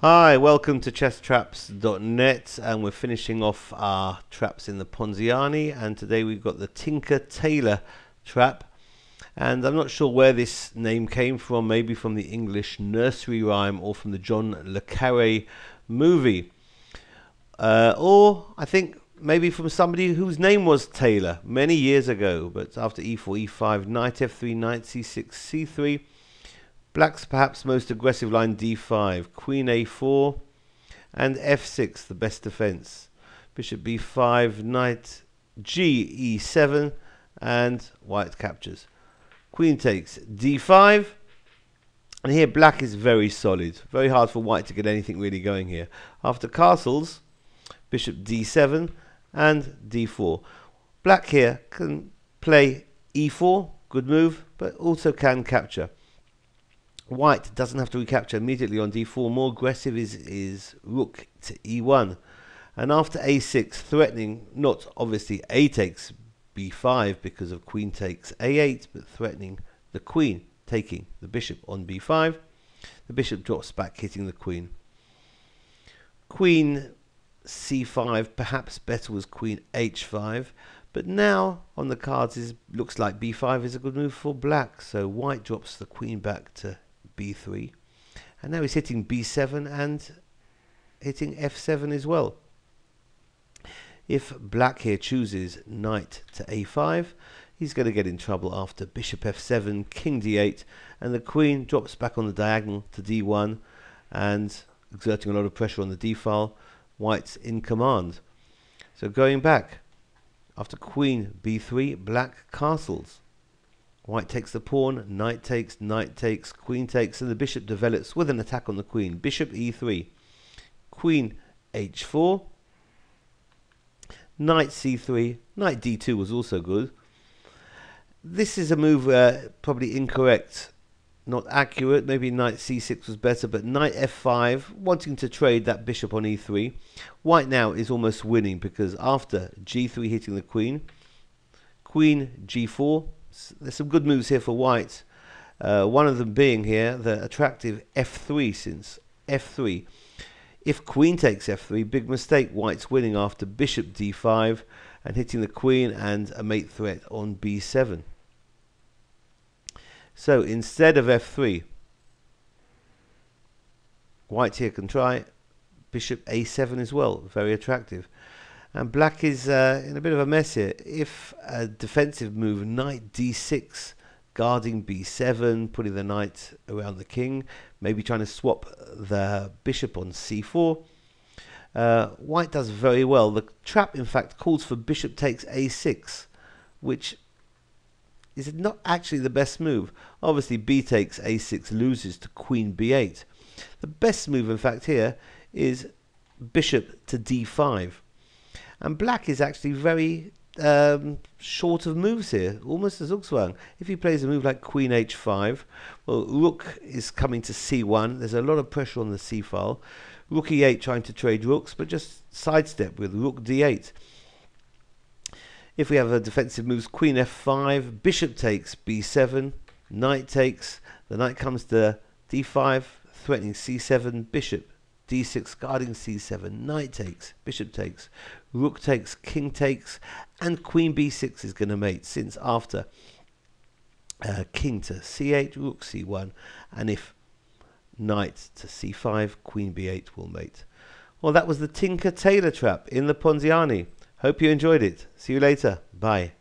Hi, welcome to chesstraps.net, and we're finishing off our traps in the Ponziani, and today we've got the Tailor trap. And I'm not sure where this name came from, maybe from the English nursery rhyme or from the John le Carré movie, or I think maybe from somebody whose name was Tailor many years ago. But after e4, e5, knight f3, knight c6, c3, Black's perhaps most aggressive line d5, queen a4, and f6, the best defense. Bishop b5, knight g e7, and white captures. Queen takes d5, and here black is very solid. Very hard for white to get anything really going here. After castles, bishop d7 and d4. Black here can play e4, good move, but also can capture. White doesn't have to recapture immediately on d4. More aggressive is rook to e1. And after a6, threatening, not obviously a takes b5 because of queen takes a8, but threatening the queen, taking the bishop on b5. The bishop drops back, hitting the queen. Queen c5, perhaps better was queen h5. But now on the cards looks like b5 is a good move for black. So white drops the queen back to b3, and now he's hitting b7 and hitting f7 as well. If black here chooses knight to a5, he's going to get in trouble after bishop f7, king d8, and the queen drops back on the diagonal to d1 and exerting a lot of pressure on the d file. White's in command. So going back, after queen b3, black castles. White takes the pawn, knight takes, queen takes, and the bishop develops with an attack on the queen. Bishop e3, queen h4, knight c3, knight d2 was also good. This is a move probably incorrect, not accurate. Maybe knight c6 was better, but knight f5, wanting to trade that bishop on e3. White now is almost winning because after g3 hitting the queen, queen g4, there's some good moves here for white. One of them being here the attractive f3, since f3. If queen takes f3, big mistake. White's winning after bishop d5 and hitting the queen and a mate threat on b7. So instead of f3, white here can try bishop a7 as well. Very attractive. And black is in a bit of a mess here. If a defensive move, knight d6, guarding b7, putting the knight around the king, maybe trying to swap the bishop on c4. White does very well. The trap, in fact, calls for bishop takes a6, which is not actually the best move. Obviously, b takes a6 loses to queen b8. The best move, in fact, here is bishop to d5. And black is actually very short of moves here, almost as Zugzwang. If he plays a move like queen h5, well, rook is coming to c1. There's a lot of pressure on the c file. Rook e8 trying to trade rooks, but just sidestep with rook d8. If we have a defensive moves, queen f5, bishop takes b7, knight takes, the knight comes to d5, threatening c7, bishop d6, guarding c7, knight takes, bishop takes, rook takes, king takes, and queen b6 is going to mate, since after king to c8, rook c1, and if knight to c5, queen b8 will mate. Well, that was the Tailor trap in the Ponziani. Hope you enjoyed it. See you later. Bye.